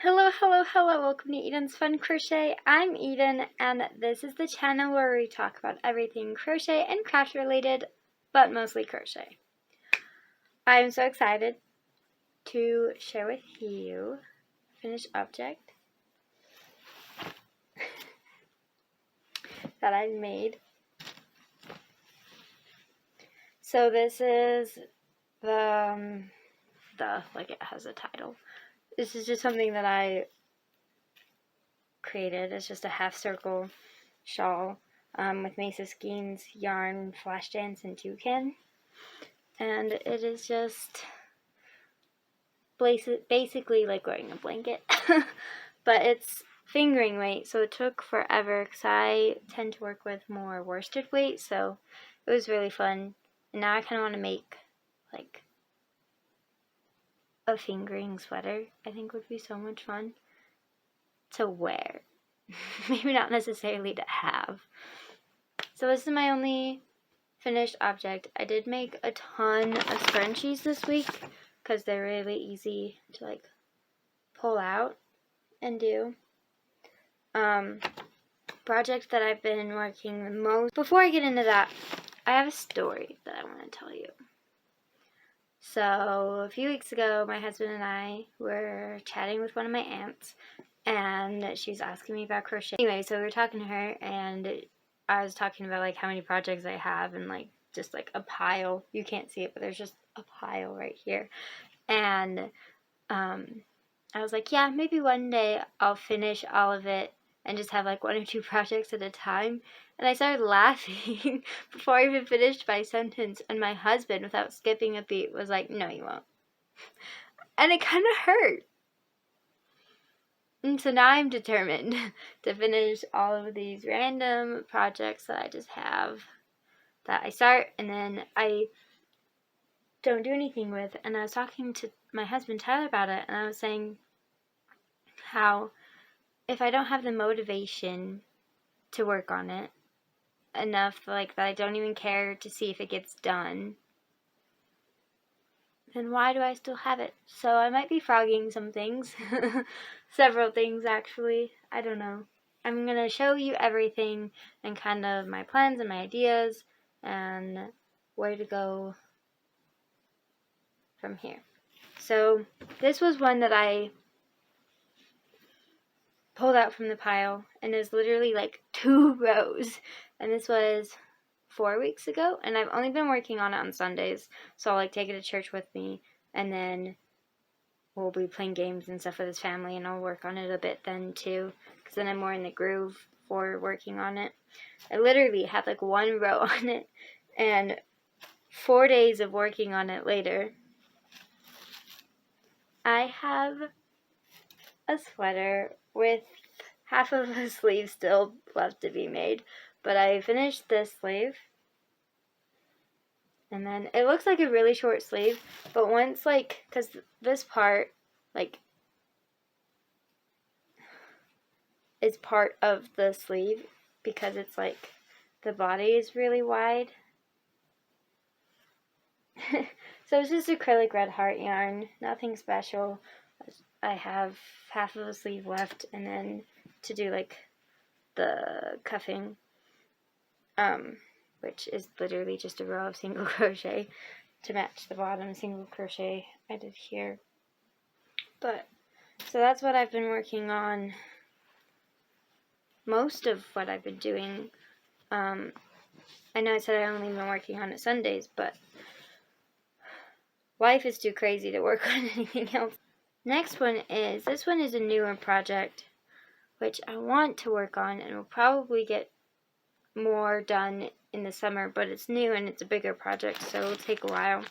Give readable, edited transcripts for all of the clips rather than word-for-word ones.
Hello, hello, hello, welcome to Eden's Fun Crochet. I'm Eden, and this is the channel where we talk about everything crochet and craft related, but mostly crochet. I'm so excited to share with you a finished object that I made. So this is like it has a title. This is just something that I created. It's just a half circle shawl with Mesa Skeins, yarn, flash dance, and toucan. And it is just basically like wearing a blanket. But it's fingering weight, so it took forever because I tend to work with more worsted weight, so it was really fun. And now I kind of want to make like a fingering sweater. I think would be so much fun to wear. Maybe not necessarily to have. So this is my only finished object. I did make a ton of scrunchies this week because they're really easy to like pull out and do. Project that I've been working the most. Before I get into that, I have a story that I want to tell you. So a few weeks ago, my husband and I were chatting with one of my aunts, and she was asking me about crochet. Anyway, so we were talking to her, and I was talking about like how many projects I have, and like just like a pile. You can't see it, but there's just a pile right here. And I was like, yeah, maybe one day I'll finish all of it and just have like one or two projects at a time. And I started laughing before I even finished my sentence, and my husband, without skipping a beat, was like, no, you won't. And it kind of hurt. And so now I'm determined to finish all of these random projects that I just have, that I start and then I don't do anything with. And I was talking to my husband Tyler about it, and I was saying how if I don't have the motivation to work on it enough, like that I don't even care to see if it gets done, then why do I still have it? So I might be frogging some things. Several things, actually. I don't know. I'm going to show you everything and kind of my plans and my ideas and where to go from here. So this was one that I pulled out from the pile, and it's literally like 2 rows, and this was 4 weeks ago, and I've only been working on it on Sundays, so I'll like take it to church with me, and then we'll be playing games and stuff with his family, and I'll work on it a bit then too, because then I'm more in the groove for working on it. I literally have like 1 row on it, and 4 days of working on it later, I have a sweater with half of a sleeve still left to be made. But I finished this sleeve, and then it looks like a really short sleeve, but once like, because this part like is part of the sleeve because it's like the body is really wide. So it's just acrylic red heart yarn, nothing special. I have half of a sleeve left, and then to do like the cuffing, which is literally just a row of single crochet to match the bottom single crochet I did here. But so that's what I've been working on, most of what I've been doing. I know I said I only been working on it Sundays, but life is too crazy to work on anything else. Next one is, this one is a newer project, which I want to work on and will probably get more done in the summer, but it's new and it's a bigger project, so it'll take a while.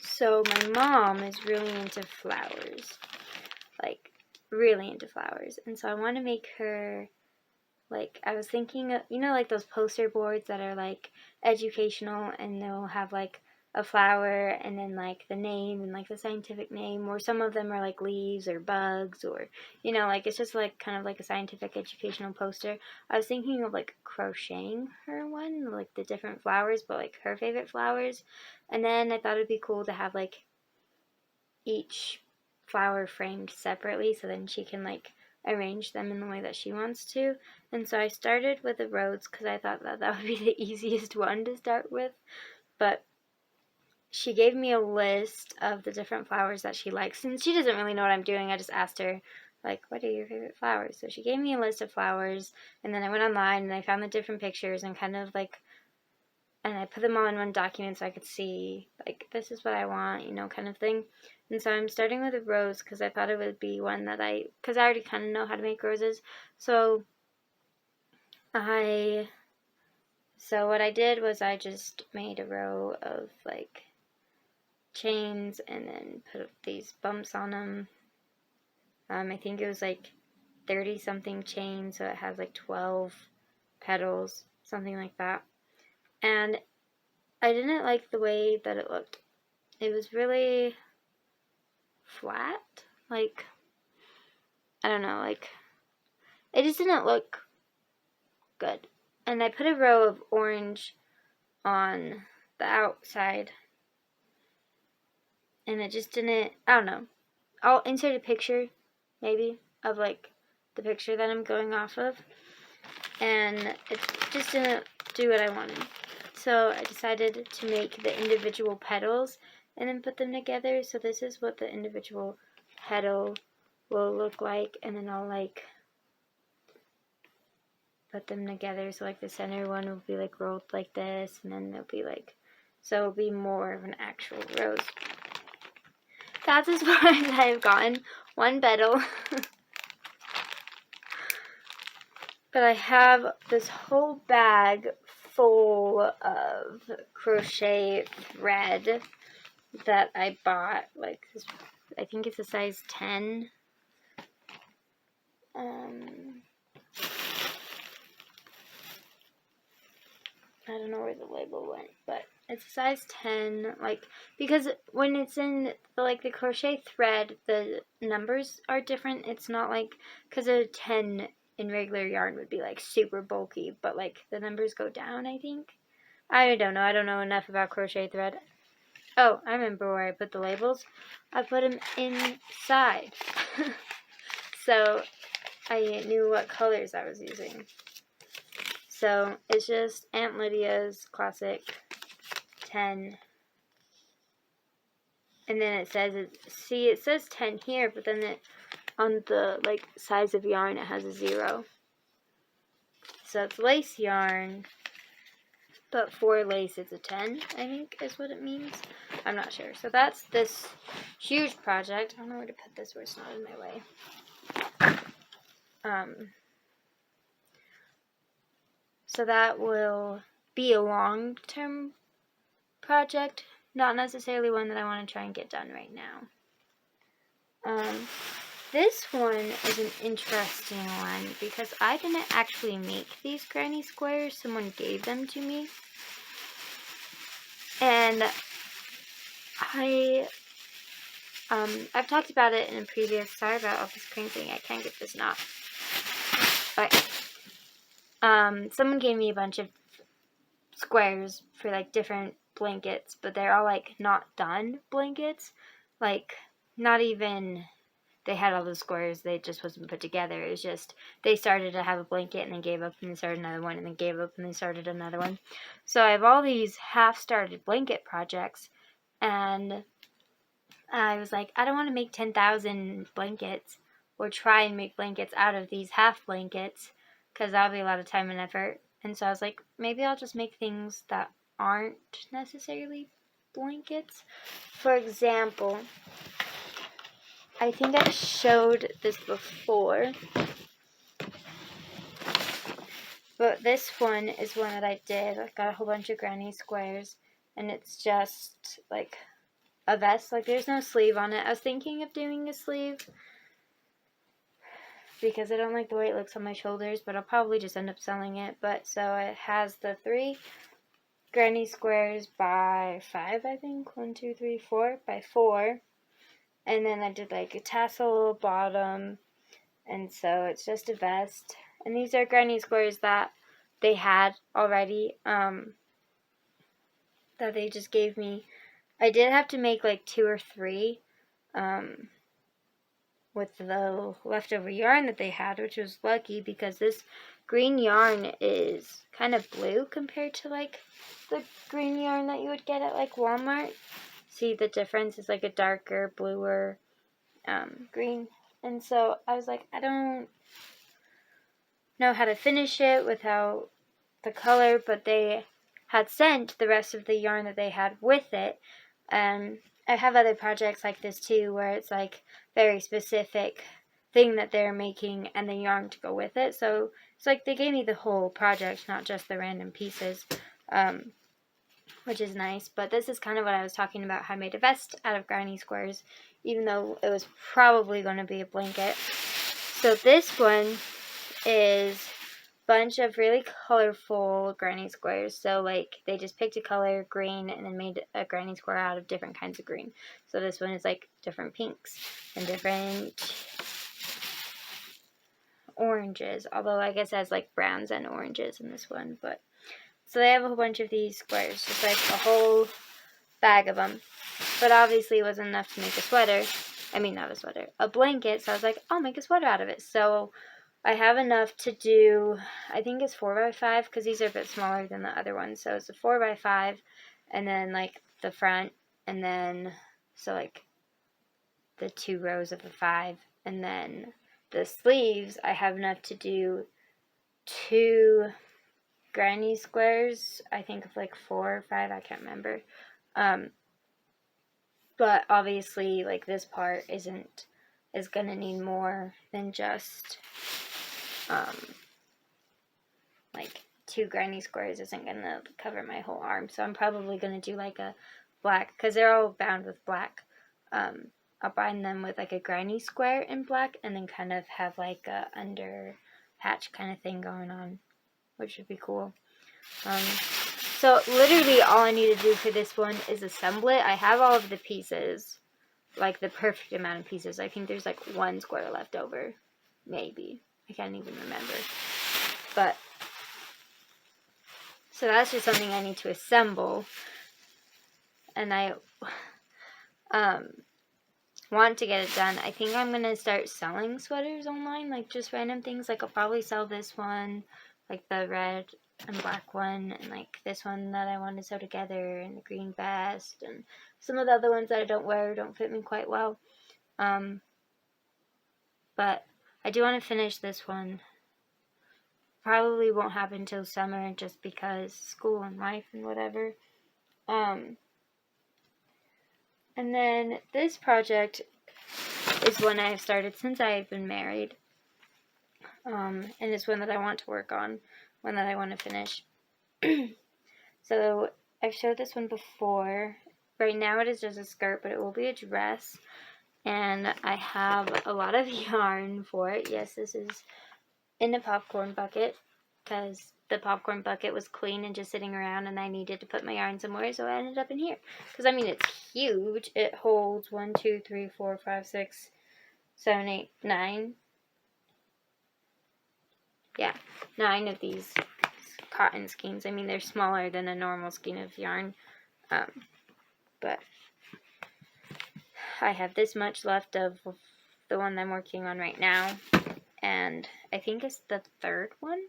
So my mom is really into flowers, like really into flowers, and so I want to make her, like, I was thinking of, you know, like those poster boards that are like educational, and they'll have like a flower and then like the name and like the scientific name, or some of them are like leaves or bugs, or, you know, like it's just like kind of like a scientific educational poster. I was thinking of like crocheting her one, like the different flowers, but like her favorite flowers. And then I thought it'd be cool to have like each flower framed separately, so then she can like arrange them in the way that she wants to. And so I started with the rose because I thought that that would be the easiest one to start with. But she gave me a list of the different flowers that she likes. Since she doesn't really know what I'm doing, I just asked her, like, what are your favorite flowers? So she gave me a list of flowers, and then I went online and I found the different pictures and kind of like, and I put them all in one document so I could see, like, this is what I want, you know, kind of thing. And so I'm starting with a rose because I thought it would be one that because I already kind of know how to make roses. So what I did was I just made a row of, like, chains and then put these bumps on them. I think it was, like, 30-something chains, so it has, like, 12 petals, something like that. And I didn't like the way that it looked. It was really flat. Like, I don't know, like, it just didn't look good. And I put a row of orange on the outside, and it just didn't, I don't know. I'll insert a picture, maybe, of, like, the picture that I'm going off of. And it just didn't do what I wanted. So I decided to make the individual petals and then put them together. So this is what the individual petal will look like, and then I'll like put them together. So like the center one will be like rolled like this, and then there'll be like, so it'll be more of an actual rose. That's as far as I've gotten. One petal. But I have this whole bag full of crochet thread that I bought. Like, I think it's a size 10. I don't know where the label went, but it's a size 10. Like, because when it's in the crochet thread, the numbers are different. It's not like, because a 10 in regular yarn would be like super bulky, but like the numbers go down, I think. I don't know. I don't know enough about crochet thread. Oh, I remember where I put the labels. I put them inside. So I knew what colors I was using. So it's just Aunt Lydia's classic 10. And then it says, it says 10 here, but then on the like size of yarn it has a 0. So it's lace yarn, but for lace it's a 10, I think is what it means. I'm not sure. So that's this huge project. I don't know where to put this where it's not in my way. So that will be a long-term project, not necessarily one that I want to try and get done right now. This one is an interesting one because I didn't actually make these granny squares. Someone gave them to me. And I've talked about it in a previous, sorry about all this crinkling, I can't get this knot. But, someone gave me a bunch of squares for like different blankets, but they're all like not done blankets. Like, not even, they had all the squares, they just wasn't put together. It was just, they started to have a blanket and then gave up and then started another one and then gave up and then started another one. So I have all these half-started blanket projects, and I was like, I don't want to make 10,000 blankets or try and make blankets out of these half blankets because that'll be a lot of time and effort. And so I was like, maybe I'll just make things that aren't necessarily blankets. For example, I think I showed this before, but this one is one that I did. I got a whole bunch of granny squares, and it's just like a vest. Like, there's no sleeve on it. I was thinking of doing a sleeve because I don't like the way it looks on my shoulders, but I'll probably just end up selling it. But so it has the 3 granny squares by 5, I think. 1, 2, 3, 4 by 4. And then I did like a tassel bottom, and so it's just a vest. And these are granny squares that they had already, that they just gave me. I did have to make like 2 or 3, with the leftover yarn that they had, which was lucky because this green yarn is kind of blue compared to like the green yarn that you would get at like Walmart. See the difference is like a darker, bluer green. And so I was like, I don't know how to finish it without the color, but they had sent the rest of the yarn that they had with it. And I have other projects like this too, where it's like very specific thing that they're making and the yarn to go with it. So it's like they gave me the whole project, not just the random pieces, which is nice. But this is kind of what I was talking about, how I made a vest out of granny squares, even though it was probably going to be a blanket. So this one is a bunch of really colorful granny squares. So like they just picked a color, green, and then made a granny square out of different kinds of green. So this one is like different pinks and different oranges, although I guess it has like browns and oranges in this one. But so they have a whole bunch of these squares, just like a whole bag of them. But obviously it wasn't enough to make a sweater. I mean, not a sweater, a blanket. So I was like, I'll make a sweater out of it. So I have enough to do, I think it's 4x5, because these are a bit smaller than the other ones. So it's a 4x5, and then like the front, and then, so like the 2 rows of a 5, and then the sleeves, I have enough to do 2 granny squares, I think of like 4 or 5, I can't remember. But obviously, like this part is gonna need more than just, like 2 granny squares isn't gonna cover my whole arm. So I'm probably gonna do like a black, because they're all bound with black. I'll bind them with like a granny square in black, and then kind of have like a under patch kind of thing going on, which would be cool. So literally all I need to do for this one is assemble it. I have all of the pieces, like the perfect amount of pieces. I think there's like 1 square left over, maybe. I can't even remember. But, so that's just something I need to assemble. And I want to get it done. I think I'm going to start selling sweaters online, like just random things. Like I'll probably sell this one, like the red and black one, and like this one that I want to sew together, and the green vest, and some of the other ones that I don't wear don't fit me quite well. But I do want to finish this one. Probably won't happen until summer, just because school and life and whatever. And then this project is one I've started since I've been married. And it's one that I want to work on, one that I want to finish. So I've showed this one before. Right now it is just a skirt, but it will be a dress. And I have a lot of yarn for it. Yes, this is in a popcorn bucket, because the popcorn bucket was clean and just sitting around, and I needed to put my yarn somewhere, so I ended up in here. Because I mean, it's huge. It holds 1, 2, 3, 4, 5, 6, 7, 8, 9. Yeah, 9 of these cotton skeins. I mean, they're smaller than a normal skein of yarn, but I have this much left of the one I'm working on right now, and I think it's the 3rd one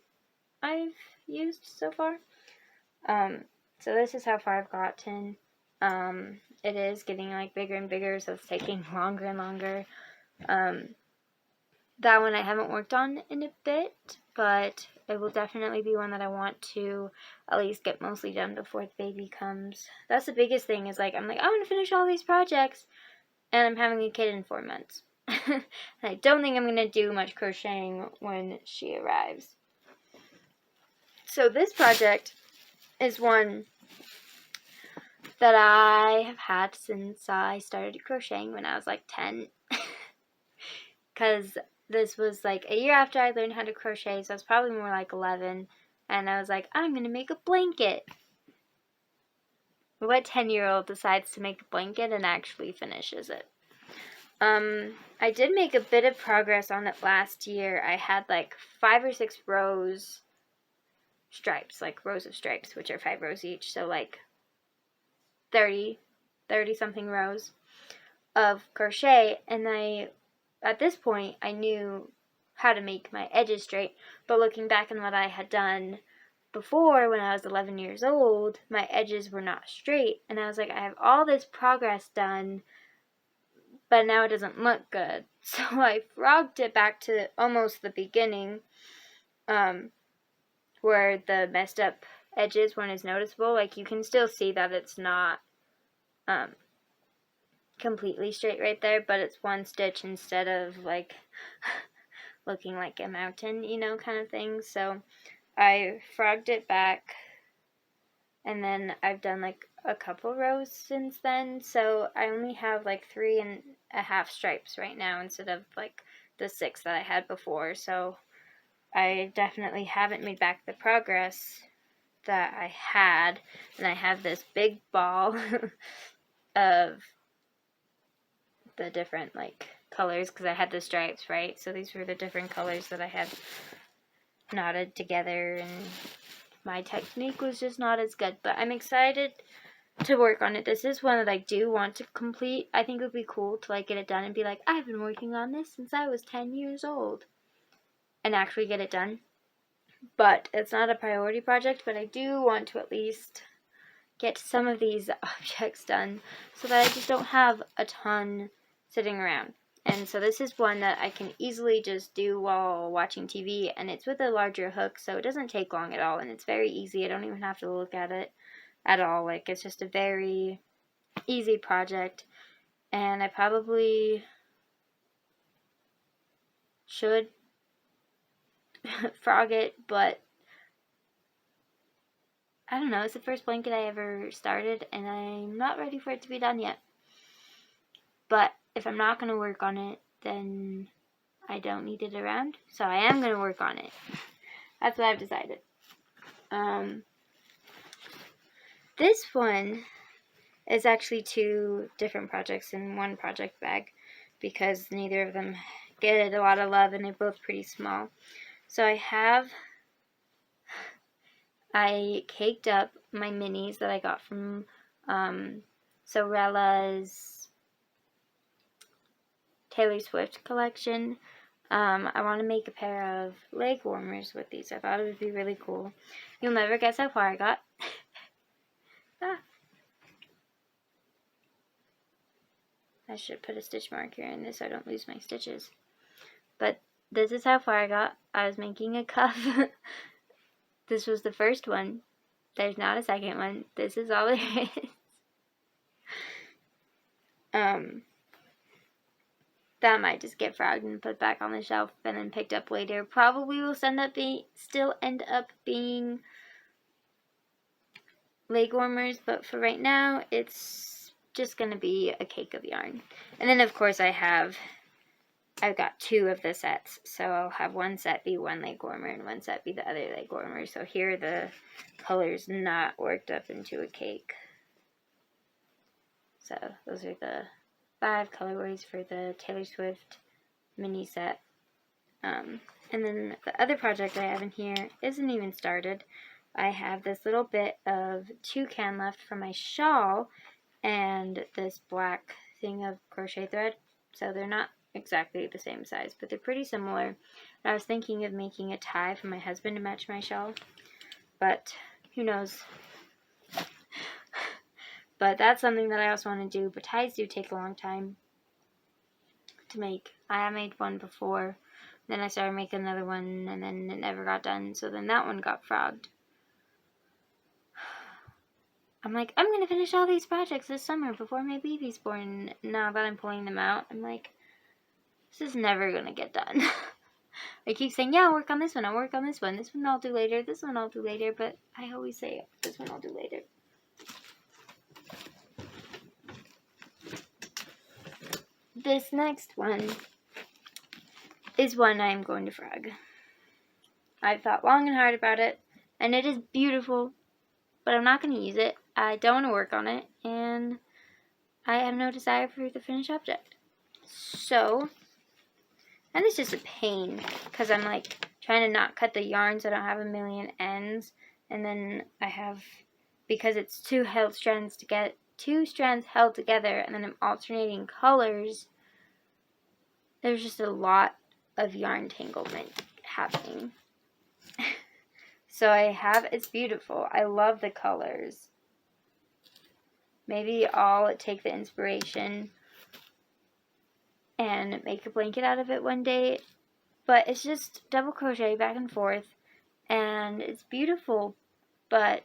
I've used so far. So this is how far I've gotten. It is getting like bigger and bigger, so it's taking longer and longer. That one I haven't worked on in a bit, but it will definitely be one that I want to at least get mostly done before the baby comes. That's the biggest thing, is like, I'm like, I want to finish all these projects, and I'm having a kid in 4 months. And I don't think I'm going to do much crocheting when she arrives. So this project is one that I have had since I started crocheting when I was like 10. Because this was like a year after I learned how to crochet, so I was probably more like 11. And I was like, I'm going to make a blanket. What 10-year-old decides to make a blanket and actually finishes it? I did make a bit of progress on it last year. I had like 5 or 6 rows stripes, like rows of stripes, which are 5 rows each, so like 30 something rows of crochet, and I at this point, I knew how to make my edges straight, but looking back on what I had done before when I was 11 years old, my edges were not straight, and I was like, I have all this progress done, but now it doesn't look good. So I frogged it back to almost the beginning, where the messed up edges weren't as noticeable. Like, you can still see that it's not completely straight right there, but it's one stitch instead of like looking like a mountain, you know, kind of thing. So I frogged it back, and then I've done like a couple rows since then, so I only have like 3.5 stripes right now instead of like the 6 that I had before. So I definitely haven't made back the progress that I had, and I have this big ball of the different like colors because I had the stripes, right? So these were the different colors that I had knotted together, and my technique was just not as good, but I'm excited to work on it. This is one that I do want to complete. I think it would be cool to like get it done and be like, I've been working on this since I was 10 years old, and actually get it done. But it's not a priority project, but I do want to at least get some of these objects done so that I just don't have a ton sitting around. And so this is one that I can easily just do while watching TV, and it's with a larger hook, so it doesn't take long at all, and it's very easy. I don't even have to look at it at all. Like, it's just a very easy project, and I probably should frog it, but I don't know. It's the first blanket I ever started, and I'm not ready for it to be done yet. But if I'm not going to work on it, then I don't need it around. So I am going to work on it. That's what I've decided. This one is actually 2 different projects in one project bag, because neither of them get a lot of love, and they're both pretty small. So I caked up my minis that I got from Sorella's Taylor Swift collection. I want to make a pair of leg warmers with these. I thought it would be really cool. You'll never guess how far I got. I should put a stitch marker in this so I don't lose my stitches. But this is how far I got. I was making a cuff. This was the first one. There's not a second one. This is all there is. That might just get frogged and put back on the shelf and then picked up later. Probably will still end up being leg warmers, but for right now, it's just going to be a cake of yarn. And then, of course, I've got 2 of the sets, so I'll have one set be one leg warmer and one set be the other leg warmer. So here are the colors not worked up into a cake. So those are the 5 colorways for the Taylor Swift mini set. And then the other project I have in here isn't even started. I have this little bit of toucan left from my shawl and this black thing of crochet thread. So they're not exactly the same size, but they're pretty similar. And I was thinking of making a tie for my husband to match my shawl, but who knows. But that's something that I also want to do, but ties do take a long time to make. I have made one before, then I started making another one, and then it never got done, so then that one got frogged. I'm like, I'm going to finish all these projects this summer before my baby's born. Now that I'm pulling them out, I'm like, this is never going to get done. I keep saying, yeah, I'll work on this one, I'll work on this one I'll do later, this one I'll do later, but I always say, this one I'll do later. This next one is one I'm going to frog. I've thought long and hard about it, and it is beautiful, but I'm not going to use it. I don't want to work on it, and I have no desire for the finished object. So, and it's just a pain, because I'm like trying to not cut the yarn so I don't have a million ends, and then I have, because it's 2 strands held together, and then I'm alternating colors, there's just a lot of yarn tanglement happening. So I have, it's beautiful. I love the colors. Maybe I'll take the inspiration and make a blanket out of it one day. But it's just double crochet back and forth. And it's beautiful. But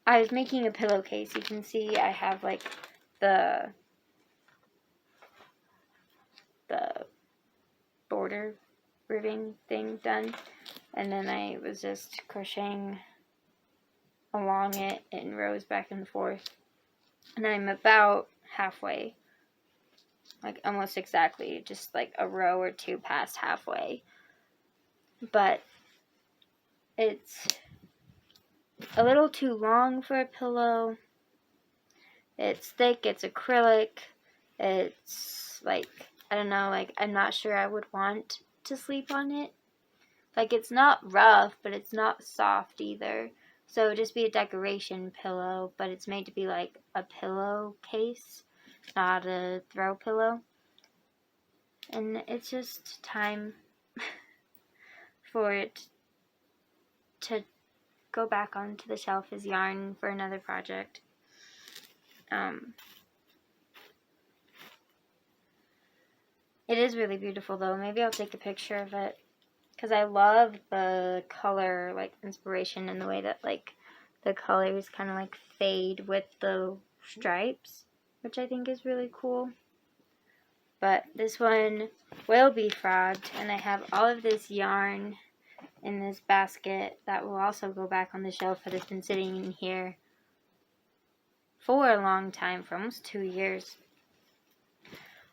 I was making a pillowcase. You can see I have like the border ribbing thing done. And then I was just crocheting along it in rows back and forth. And I'm about halfway. Like almost exactly. Just like a row or two past halfway. But it's a little too long for a pillow. It's thick, it's acrylic. It's like, I don't know, like I'm not sure I would want to sleep on it. Like it's not rough, but it's not soft either. So it would just be a decoration pillow, but it's made to be like a pillowcase, not a throw pillow. And it's just time for it to go back onto the shelf as yarn for another project. It is really beautiful though. Maybe I'll take a picture of it. Because I love the color, like, inspiration and the way that, like, the colors kind of, like, fade with the stripes, which I think is really cool. But this one will be frogged, and I have all of this yarn in this basket that will also go back on the shelf that has been sitting in here for a long time, for almost 2 years.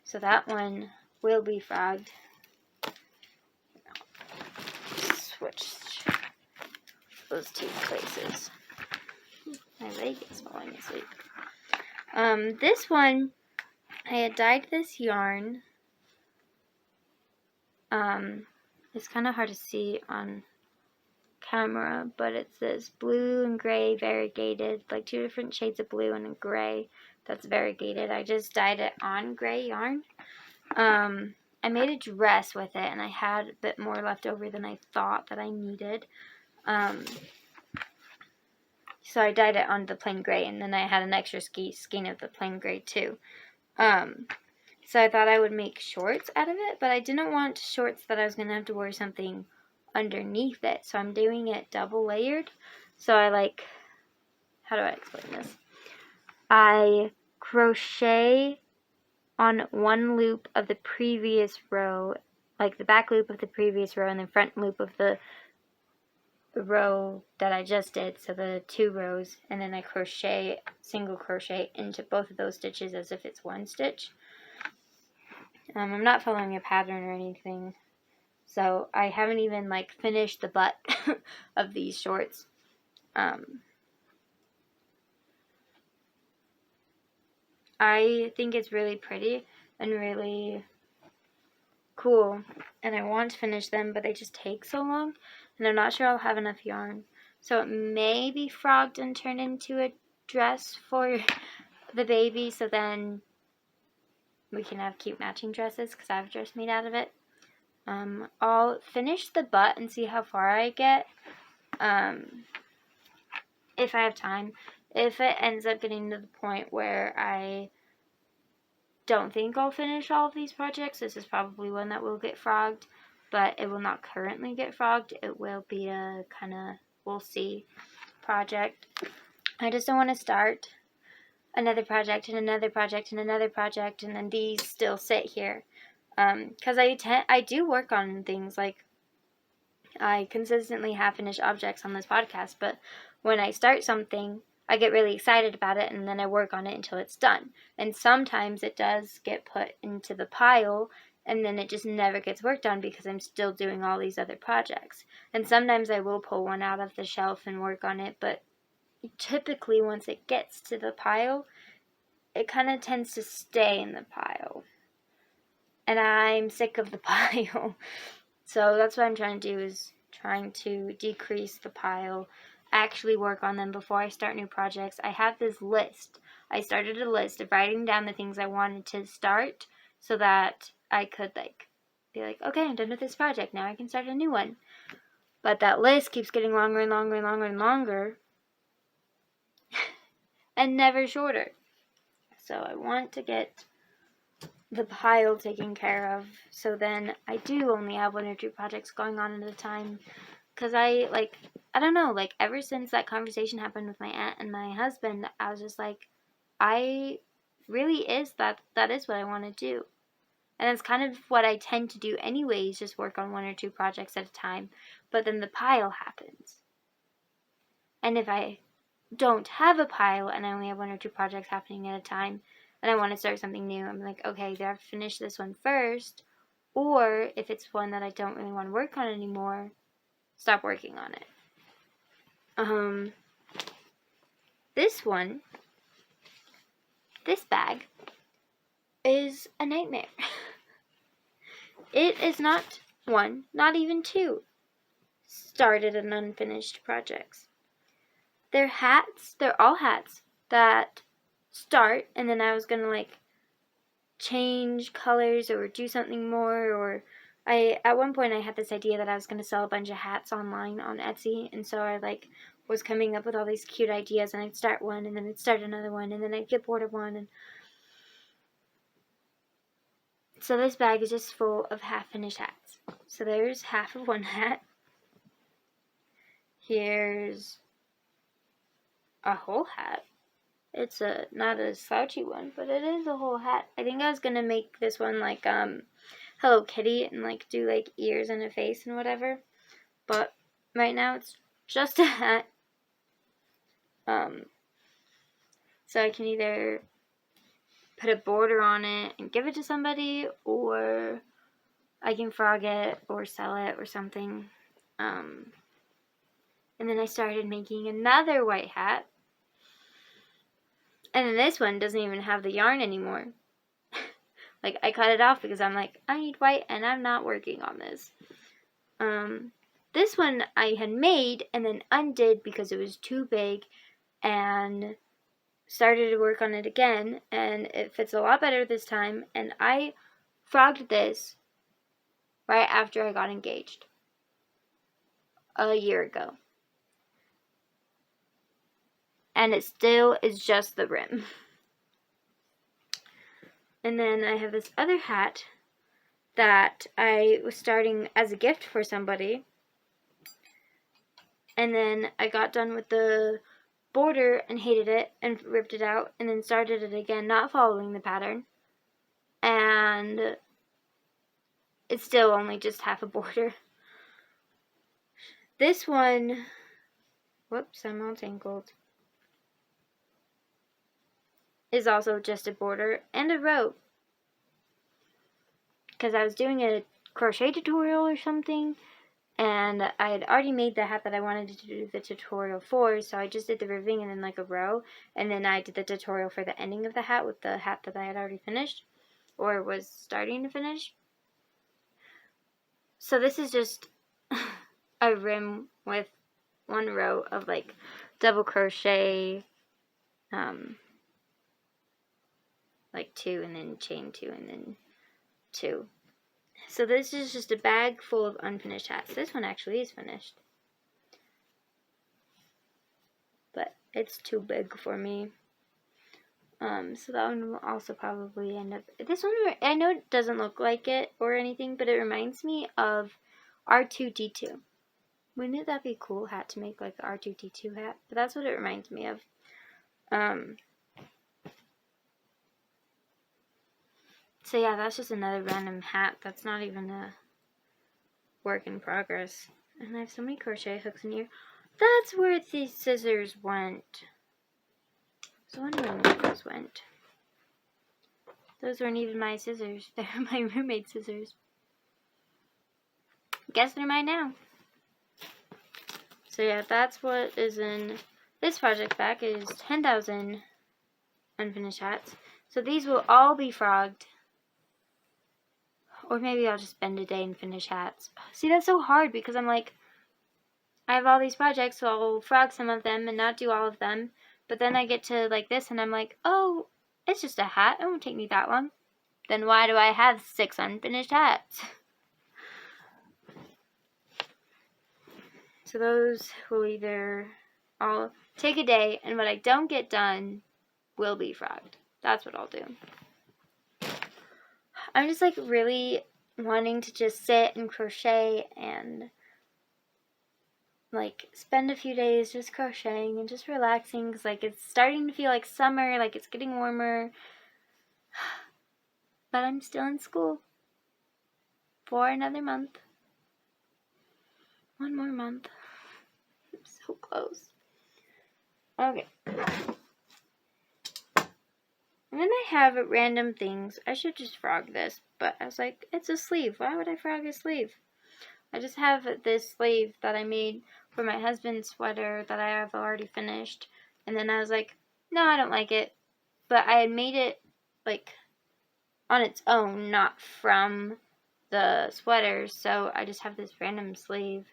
So that one will be frogged. Switch those two places. My leg is falling asleep. This one, I had dyed this yarn. It's kind of hard to see on camera, but it's this blue and gray variegated, like 2 different shades of blue and a gray that's variegated. I just dyed it on gray yarn. I made a dress with it, and I had a bit more left over than I thought that I needed. So I dyed it on the plain gray, and then I had an extra skein of the plain gray too. So I thought I would make shorts out of it, but I didn't want shorts that I was going to have to wear something underneath it. So I'm doing it double layered. So I like, how do I explain this? I crochet on one loop of the previous row, like the back loop of the previous row and the front loop of the row that I just did, so the 2 rows, and then I crochet, single crochet into both of those stitches as if it's one stitch. I'm not following a pattern or anything, so I haven't even like finished the butt of these shorts. I think it's really pretty and really cool, and I want to finish them, but they just take so long, and I'm not sure I'll have enough yarn. So it may be frogged and turned into a dress for the baby, so then we can have cute matching dresses, because I have a dress made out of it. I'll finish the butt and see how far I get, if I have time. If it ends up getting to the point where I don't think I'll finish all of these projects, this is probably one that will get frogged, but it will not currently get frogged. It will be a kind of, we'll see, project. I just don't want to start another project and another project and another project and then these still sit here, because I do work on things. Like, I consistently have finished objects on this podcast, but when I start something, I get really excited about it, and then I work on it until it's done. And sometimes it does get put into the pile, and then it just never gets worked on because I'm still doing all these other projects. And sometimes I will pull one out of the shelf and work on it, but typically once it gets to the pile, it kind of tends to stay in the pile. And I'm sick of the pile. So that's what I'm trying to do, is trying to decrease the pile, actually work on them before I start new projects. I have this list. I started a list of writing down the things I wanted to start so that I could like be like, okay, I'm done with this project, now I can start a new one. But that list keeps getting longer and longer and longer and longer and never shorter. So I want to get the pile taken care of, so then I do only have 1 or 2 projects going on at a time. Because I don't know, like ever since that conversation happened with my aunt and my husband, I was just like, that is what I want to do. And that's kind of what I tend to do anyways, just work on 1 or 2 projects at a time. But then the pile happens. And if I don't have a pile and I only have 1 or 2 projects happening at a time, and I want to start something new, I'm like, okay, do I have to finish this one first? Or if it's one that I don't really want to work on anymore, stop working on it. This bag is a nightmare. It is not 1, not even 2 started and unfinished projects. They're all hats that start, and then I was gonna like change colors or do something more, or at one point I had this idea that I was gonna sell a bunch of hats online on Etsy, and so I like was coming up with all these cute ideas, and I'd start one and then I'd start another one and then I'd get bored of one, and so this bag is just full of half-finished hats. So there's half of one hat. Here's a whole hat. It's not a slouchy one, but it is a whole hat. I think I was gonna make this one like Hello Kitty and like do like ears and a face and whatever. But right now it's just a hat. So I can either put a border on it and give it to somebody, or I can frog it or sell it or something. And then I started making another white hat. And then this one doesn't even have the yarn anymore. Like, I cut it off because I'm like, I need white and I'm not working on this. This one I had made and then undid because it was too big, and started to work on it again, and it fits a lot better this time. And I frogged this right after I got engaged a year ago. And it still is just the rim. And then I have this other hat that I was starting as a gift for somebody. And then I got done with the border and hated it and ripped it out, and then started it again, not following the pattern. And it's still only just half a border. This one, whoops, I'm all tangled, is also just a border and a rope. Because I was doing a crochet tutorial or something, and I had already made the hat that I wanted to do the tutorial for, so I just did the ribbing and then like a row, and then I did the tutorial for the ending of the hat with the hat that I had already finished, or was starting to finish. So this is just a rim with 1 row of like double crochet, like 2 and then chain 2 and then 2. So this is just a bag full of unfinished hats. This one actually is finished, but it's too big for me. So that one will also probably end up. This one, I know it doesn't look like it or anything, but it reminds me of R2-D2. Wouldn't that be a cool hat to make, like an R2-D2 hat? But that's what it reminds me of. So yeah, that's just another random hat that's not even a work in progress. And I have so many crochet hooks in here. That's where these scissors went. I was wondering where those went. Those weren't even my scissors. They're my roommate's scissors. Guess they're mine now. So yeah, that's what is in this project bag. Is 10,000 unfinished hats. So these will all be frogged. Or maybe I'll just spend a day and finish hats. See, that's so hard because I'm like, I have all these projects, so I'll frog some of them and not do all of them. But then I get to like this and I'm like, oh, it's just a hat. It won't take me that long. then why do I have 6 unfinished hats? So those will either, I'll take a day, and what I don't get done will be frogged. That's what I'll do. I'm just like really wanting to just sit and crochet and like spend a few days just crocheting and just relaxing, because like it's starting to feel like summer, like it's getting warmer, but I'm still in school for another month. 1 more month. I'm so close. Okay. And then I have random things. I should just frog this, but I was like, it's a sleeve. Why would I frog a sleeve? I just have this sleeve that I made for my husband's sweater that I have already finished. And then I was like, no, I don't like it. But I had made it like on its own, not from the sweater. So I just have this random sleeve.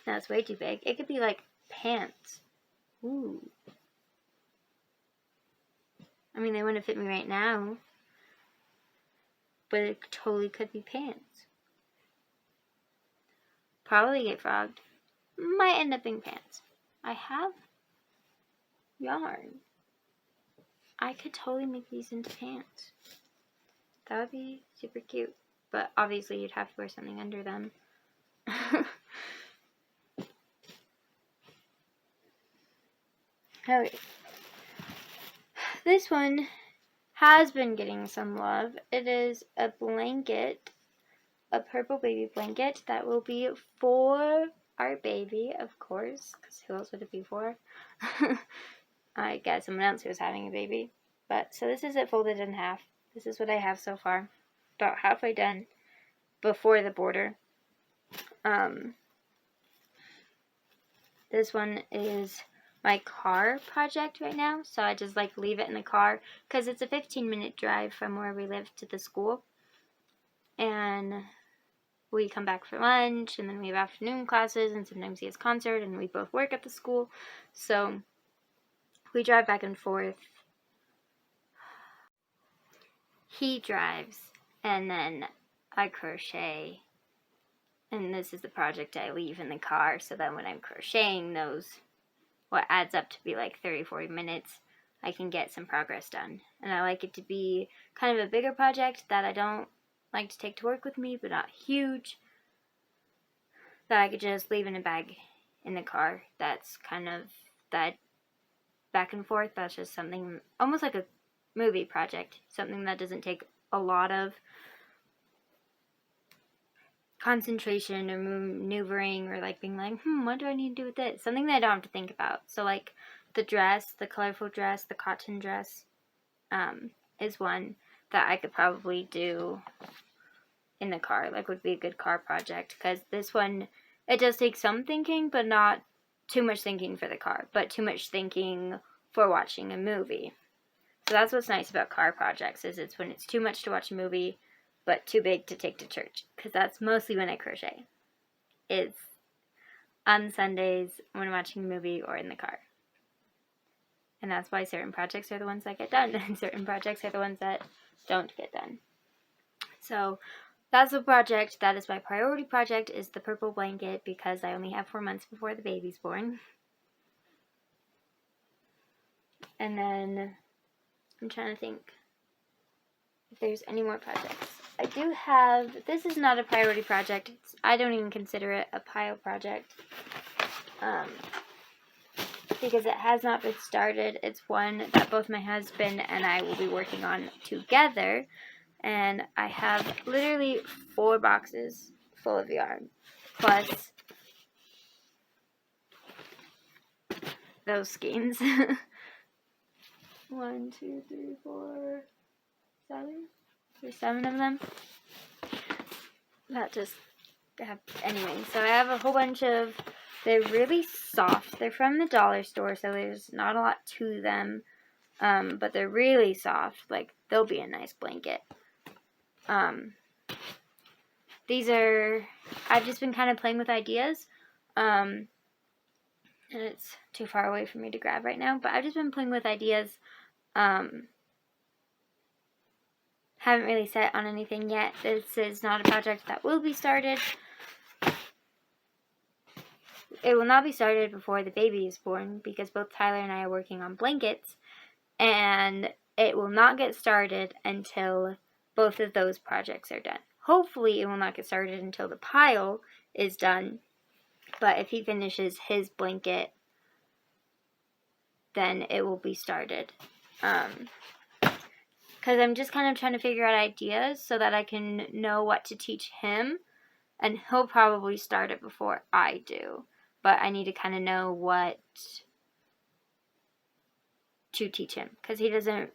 That's way too big. It could be like pants. Ooh. I mean, they wouldn't fit me right now. But it totally could be pants. Probably get frogged. Might end up being pants. I have yarn. I could totally make these into pants. That would be super cute. But obviously you'd have to wear something under them. Okay. This one has been getting some love. It is a blanket, a purple baby blanket that will be for our baby, of course, because who else would it be for? I guess someone else who was having a baby. But so this is it folded in half. This is what I have so far. About halfway done before the border. This one is my car project right now, so I just like leave it in the car because it's a 15-minute drive from where we live to the school, and we come back for lunch, and then we have afternoon classes, and sometimes he has concert, and we both work at the school, so we drive back and forth. He drives, and then I crochet, and this is the project I leave in the car, so that when I'm crocheting those, what adds up to be like 30-40 minutes, I can get some progress done. And I like it to be kind of a bigger project that I don't like to take to work with me, but not huge, that I could just leave in a bag in the car. That's kind of that back and forth. That's just something almost like a movie project, something that doesn't take a lot of concentration or maneuvering or like being like, what do I need to do with this? Something that I don't have to think about. So like the dress, the colorful dress, the cotton dress, is one that I could probably do in the car. Like would be a good car project, because this one, it does take some thinking, but not too much thinking for the car, but too much thinking for watching a movie. So that's what's nice about car projects, is it's when it's too much to watch a movie, but too big to take to church, because that's mostly when I crochet. It's on Sundays when I'm watching a movie or in the car. And that's why certain projects are the ones that get done, and certain projects are the ones that don't get done. So that's the project. That is my priority project, is the purple blanket, because I only have 4 months before the baby's born. And then I'm trying to think if there's any more projects. I do have, this is not a priority project. I don't even consider it a pile project, because it has not been started. It's one that both my husband and I will be working on together, and I have literally 4 boxes full of yarn, plus those skeins. 1, 2, 3, 4, 7. There's 7 of them. That just have, anyway, so I have a whole bunch of, they're really soft. They're from the dollar store, so there's not a lot to them, but they're really soft. Like, they'll be a nice blanket. These are, I've just been kind of playing with ideas, and it's too far away for me to grab right now, but I've just been playing with ideas, haven't really set on anything yet. This is not a project that will be started. It will not be started before the baby is born because both Tyler and I are working on blankets, and it will not get started until both of those projects are done. Hopefully it will not get started until the pile is done, but if he finishes his blanket, then it will be started. Because I'm just kind of trying to figure out ideas so that I can know what to teach him, and he'll probably start it before I do. But I need to kind of know what to teach him. Because he doesn't,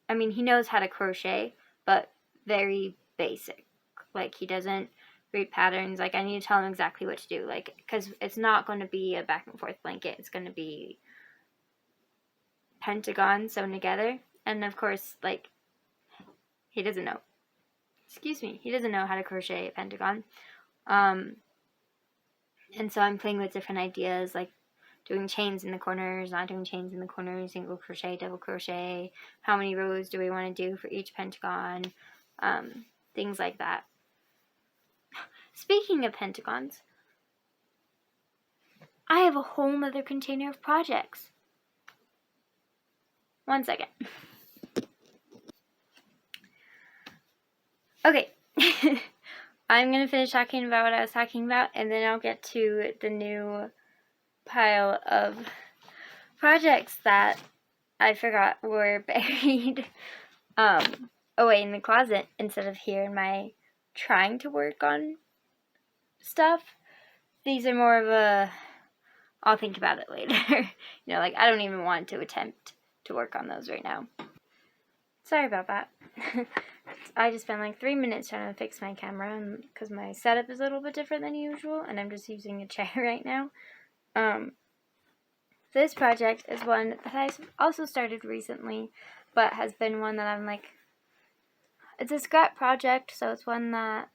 I mean, he knows how to crochet, but very basic. Like, he doesn't read patterns. Like, I need to tell him exactly what to do. Like, because it's not going to be a back and forth blanket. It's going to be pentagon sewn together. And, of course, like, he doesn't know. He doesn't know how to crochet a pentagon. And so I'm playing with different ideas, like doing chains in the corners, not doing chains in the corners, single crochet, double crochet, how many rows do we want to do for each pentagon, things like that. Speaking of pentagons, I have a whole nother container of projects. One second. Okay. I'm going to finish talking about what I was talking about, and then I'll get to the new pile of projects that I forgot were buried away in the closet instead of here in my trying to work on stuff. These are more of a, I'll think about it later. You know, like, I don't even want to attempt to work on those right now. Sorry about that. I just spent like 3 minutes trying to fix my camera because my setup is a little bit different than usual, and I'm just using a chair right now. This project is one that I also started recently, but has been one that I'm like, it's a scrap project, so it's one that,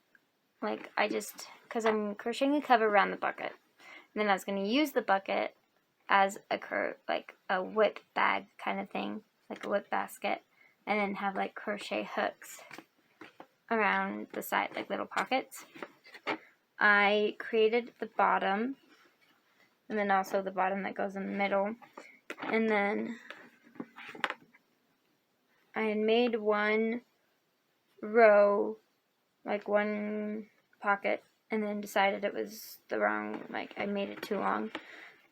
like, because I'm crocheting a cover around the bucket, and then I was going to use the bucket as a whip bag kind of thing, like a whip basket, and then have like crochet hooks around the side, like little pockets. I created the bottom, and then also the bottom that goes in the middle, and then I had made one row, like one pocket, and then decided it was the wrong, like I made it too long,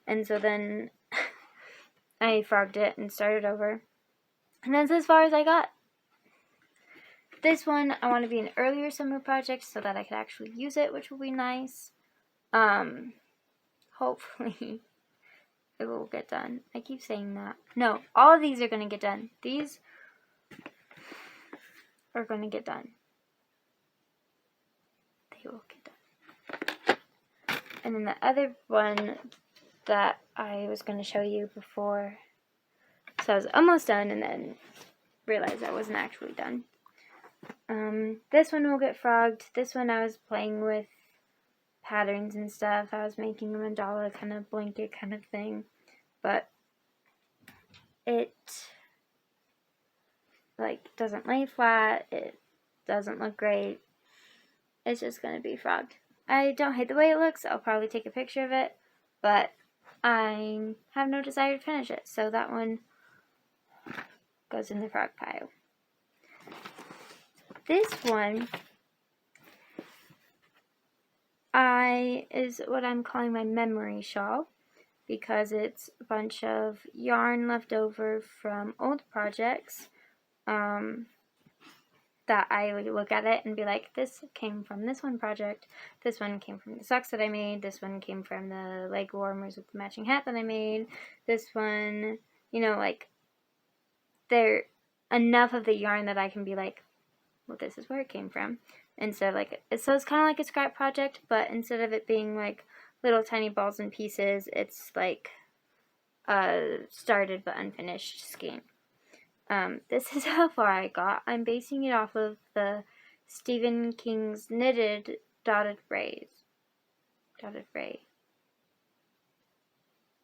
and so then I frogged it and started over, and that's as far as I got. This one, I want to be an earlier summer project so that I could actually use it, which will be nice. Hopefully it will get done. I keep saying that. No, all of these are going to get done. These are going to get done. They will get done. And then the other one that I was going to show you before, so I was almost done and then realized I wasn't actually done. This one will get frogged. This one I was playing with patterns and stuff. I was making a mandala kind of blanket kind of thing, but it like doesn't lay flat. It doesn't look great. It's just gonna be frogged. I don't hate the way it looks. I'll probably take a picture of it, but I have no desire to finish it, so that one goes in the frog pile. This one is what I'm calling my memory shawl, because it's a bunch of yarn left over from old projects that I look at it and be like, this came from this one project, this one came from the socks that I made, this one came from the leg warmers with the matching hat that I made, this one, you know, like, they're enough of the yarn that I can be like, well, this is where it came from. And so, like, so it's kind of like a scrap project, but instead of it being like little tiny balls and pieces, it's like a started but unfinished skein. This is how far I got. I'm basing it off of the Stephen King's knitted dotted rays. Dotted ray.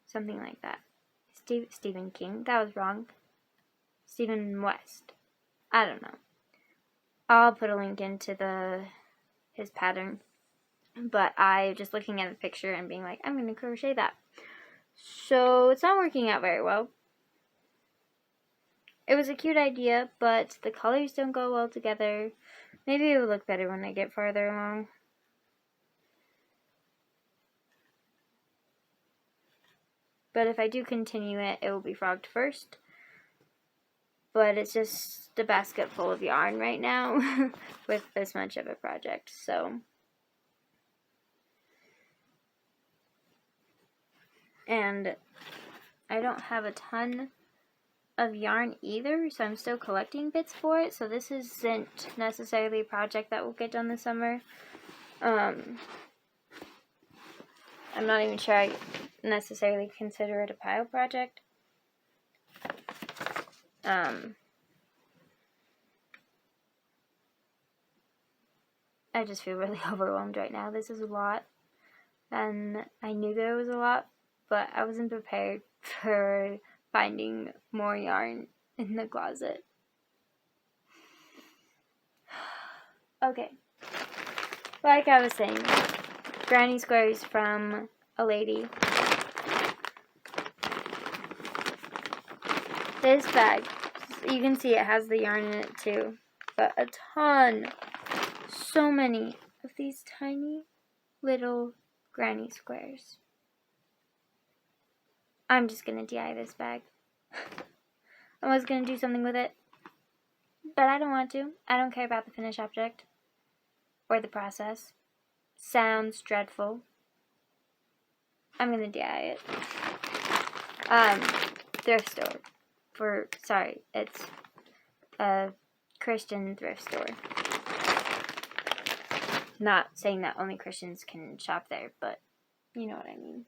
Something like that. Stephen King. That was wrong. Stephen West. I don't know. I'll put a link into his pattern. But I just looking at the picture and being like, I'm going to crochet that. So it's not working out very well. It was a cute idea, but the colors don't go well together. Maybe it will look better when I get farther along. But if I do continue it, it will be frogged first. But it's just a basket full of yarn right now with this much of a project, so. And I don't have a ton of yarn either, so I'm still collecting bits for it, so this isn't necessarily a project that will get done this summer. I'm not even sure I necessarily consider it a pile project. I just feel really overwhelmed right now. This is a lot, and I knew there was a lot, but I wasn't prepared for finding more yarn in the closet. Okay, like I was saying, granny squares from a lady. This bag, you can see it has the yarn in it too, but a ton, so many of these tiny little granny squares. I'm just gonna DIY this bag. I was gonna do something with it, but I don't want to. I don't care about the finished object or the process. Sounds dreadful. I'm gonna DIY it. Thrift store. It's a Christian thrift store. Not saying that only Christians can shop there, but you know what I mean.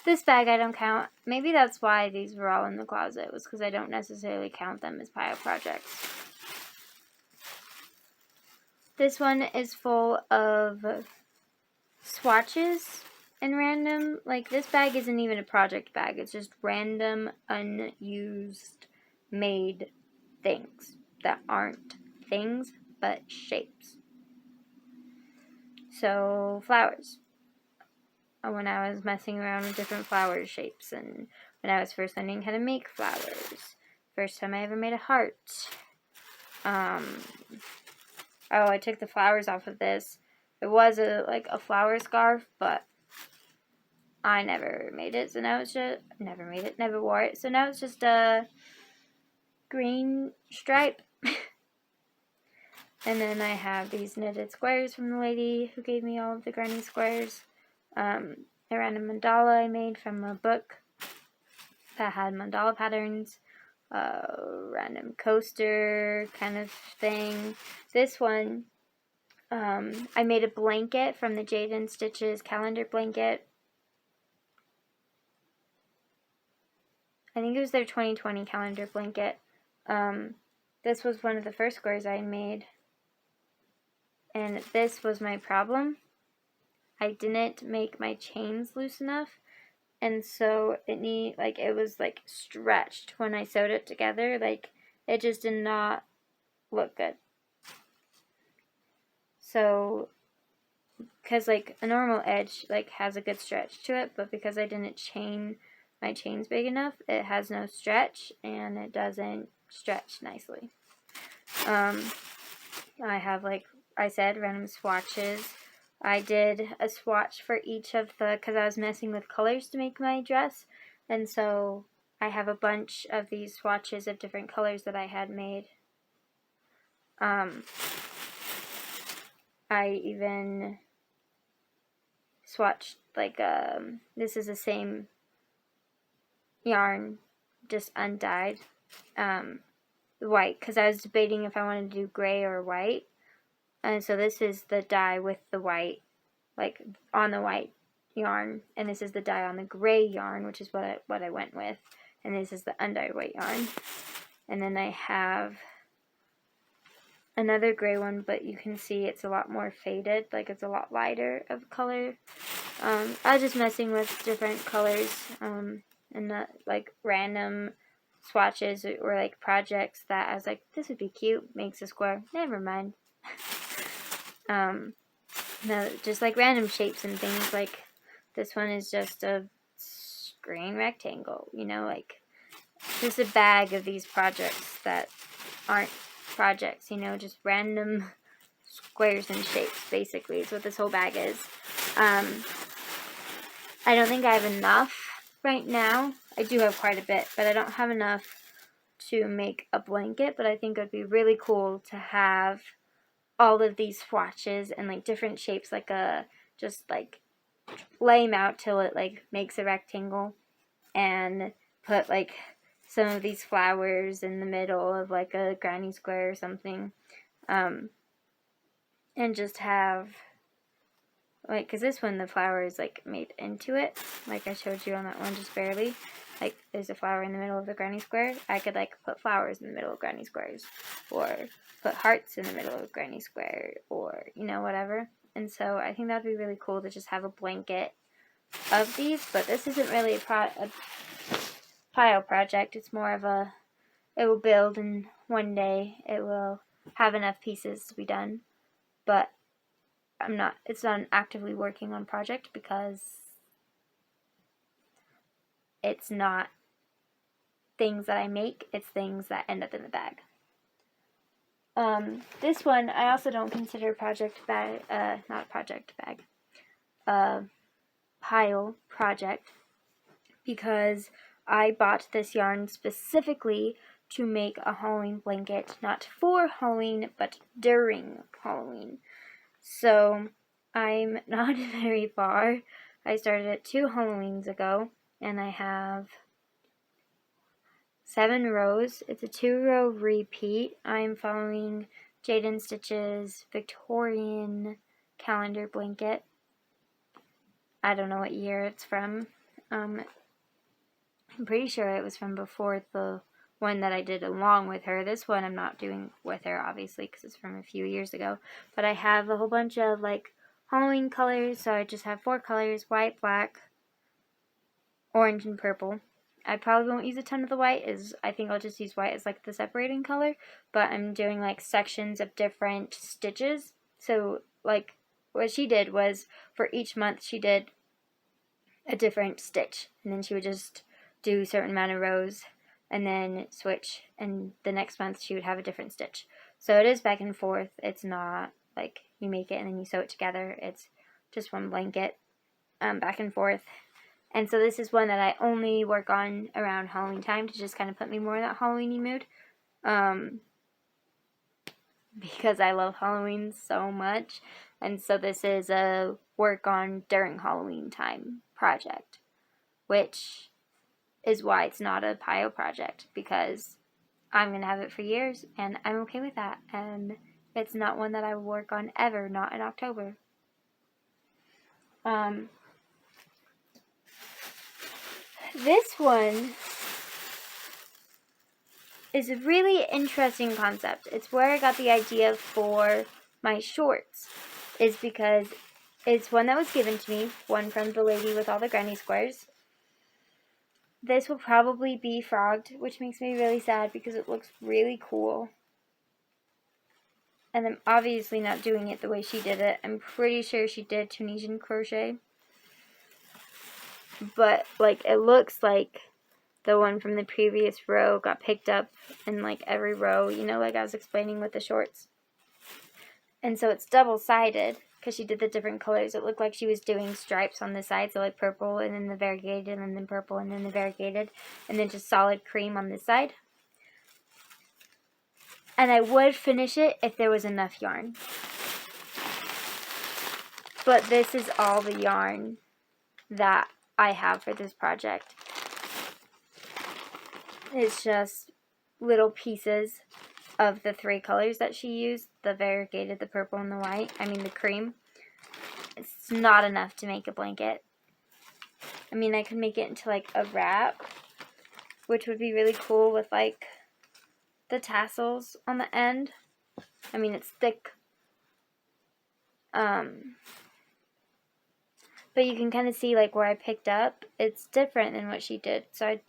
This bag I don't count. Maybe that's why these were all in the closet, was because I don't necessarily count them as pile projects. This one is full of swatches and random, like this bag isn't even a project bag, it's just random unused made things that aren't things but shapes. So flowers. When I was messing around with different flower shapes and when I was first learning how to make flowers. First time I ever made a heart. I took the flowers off of this. It was a flower scarf, but I never made it, so now it's just, never wore it, so now it's just a green stripe. And then I have these knitted squares from the lady who gave me all of the granny squares. A random mandala I made from a book that had mandala patterns. Random coaster kind of thing. This one, I made a blanket from the Jade and Stitches calendar blanket. I think it was their 2020 calendar blanket. This was one of the first squares I made. And this was my problem. I didn't make my chains loose enough. And so it was stretched when I sewed it together. It just did not look good. So, because a normal edge has a good stretch to it, but because I didn't chain my chains big enough, it has no stretch and it doesn't stretch nicely. I have, I said, random swatches. I did a swatch for each of because I was messing with colors to make my dress, and so I have a bunch of these swatches of different colors that I had made. I even swatched, this is the same yarn, just undyed, white, because I was debating if I wanted to do gray or white. And so this is the dye with the white, on the white yarn, and this is the dye on the gray yarn, which is what I went with, and this is the undyed white yarn. And then I have another gray one, but you can see it's a lot more faded, it's a lot lighter of color. I was just messing with different colors, and not random swatches or like projects that I was like, this would be cute, makes a square. Never mind. No, just like random shapes and things. Like this one is just a green rectangle, you know, like just a bag of these projects that aren't projects, you know, just random squares and shapes, basically, is what this whole bag is. I don't think I have enough right now. I do have quite a bit, but I don't have enough to make a blanket, but I think it would be really cool to have all of these swatches and like different shapes, like just like lay them out till it like makes a rectangle, and put like some of these flowers in the middle of like a granny square or something, and just have like, because this one the flower is like made into it, like I showed you on that one, just barely. Like there's a flower in the middle of the granny square. I could like put flowers in the middle of granny squares, or put hearts in the middle of granny square, or you know, whatever. And so I think that'd be really cool to just have a blanket of these. But this isn't really a pile project. It's more of a, it will build and one day it will have enough pieces to be done. But it's not an actively working on project because it's not things that I make, it's things that end up in the bag. This one I also don't consider pile project, because I bought this yarn specifically to make a Halloween blanket, not for Halloween, but during Halloween. So I'm not very far. I started it 2 Halloweens ago, and I have 7 rows. It's a 2-row repeat. I'm following Jaden Stitch's Victorian calendar blanket. I don't know what year it's from. I'm pretty sure it was from before the one that I did along with her. This one I'm not doing with her, obviously, because it's from a few years ago. But I have a whole bunch of like Halloween colors, so I just have 4 colors: white, black, orange, and purple. I probably won't use a ton of the white, I think I'll just use white as like the separating color, but I'm doing like sections of different stitches. So like what she did was, for each month she did a different stitch, and then she would just do a certain amount of rows and then switch, and the next month she would have a different stitch. So it is back and forth. It's not like you make it and then you sew it together. It's just one blanket, back and forth. And so this is one that I only work on around Halloween time to just kind of put me more in that Halloween-y mood, because I love Halloween so much. And so this is a work on during Halloween time project, which is why it's not a pile project, because I'm going to have it for years and I'm okay with that. And it's not one that I will work on ever, not in October. This one is a really interesting concept. It's where I got the idea for my shorts, is because it's one that was given to me, one from the lady with all the granny squares. This will probably be frogged, which makes me really sad because it looks really cool. And I'm obviously not doing it the way she did it. I'm pretty sure she did Tunisian crochet. But like it looks like the one from the previous row got picked up in like every row, you know, like I was explaining with the shorts. And so it's double-sided because she did the different colors. It looked like she was doing stripes on the side, so like purple and then the variegated and then purple and then the variegated, and then just solid cream on this side. And I would finish it if there was enough yarn. But this is all the yarn that I have for this project. It's just little pieces of the 3 colors that she used, the variegated, the purple, and the white. I mean the cream. It's not enough to make a blanket. I mean, I could make it into like a wrap, which would be really cool with like the tassels on the end. I mean, it's thick. But you can kind of see like where I picked up. It's different than what she did. So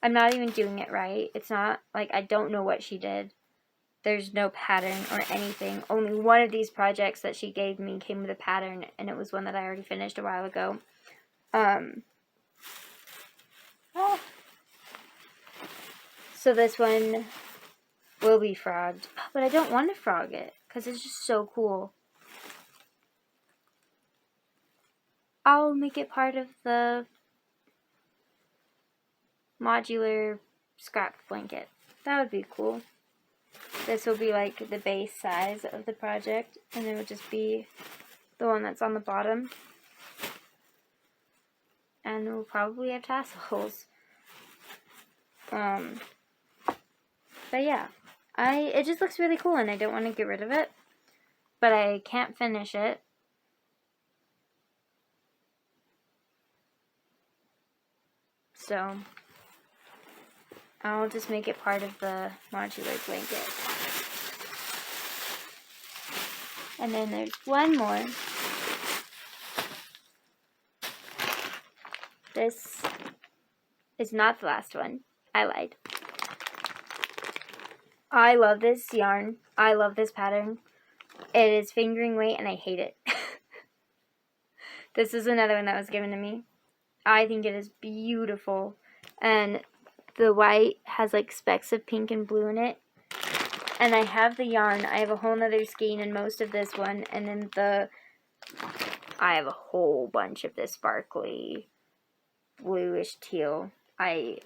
I I'm not even doing it right. It's not like I don't know what she did. There's no pattern or anything. Only one of these projects that she gave me came with a pattern, and it was one that I already finished a while ago. So this one will be frogged. But I don't want to frog it, because it's just so cool. I'll make it part of the modular scrap blanket. That would be cool. This will be like the base size of the project, and it would just be the one that's on the bottom. And we'll probably have tassels. But yeah, it just looks really cool, and I don't want to get rid of it, but I can't finish it. So I'll just make it part of the modular blanket. And then there's one more. This is not the last one. I lied. I love this yarn. I love this pattern. It is fingering weight and I hate it. This is another one that was given to me. I think it is beautiful. And the white has like specks of pink and blue in it. And I have the yarn. I have a whole nother skein in most of this one. And then I have a whole bunch of this sparkly bluish teal.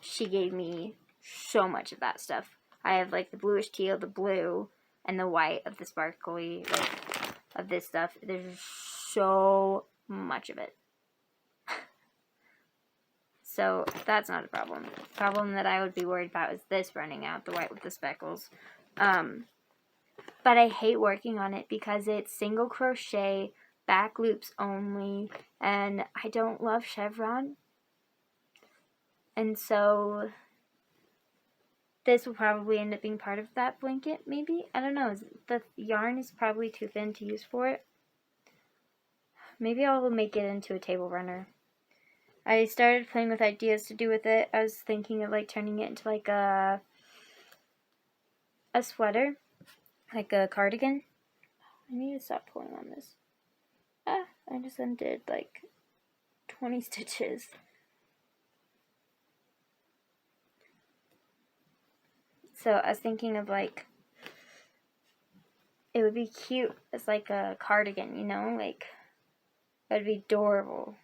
She gave me so much of that stuff. I have like the bluish teal, the blue, and the white of the sparkly, like, of this stuff. There's so much of it. So that's not a problem. The problem that I would be worried about is this running out, the white with the speckles. But I hate working on it because it's single crochet, back loops only, and I don't love chevron. And so this will probably end up being part of that blanket, maybe? I don't know. The yarn is probably too thin to use for it. Maybe I'll make it into a table runner. I started playing with ideas to do with it. I was thinking of like turning it into like a sweater, like a cardigan. I need to stop pulling on this. I just undid like 20 stitches. So I was thinking of like, it would be cute as like a cardigan, you know, like, that would be adorable.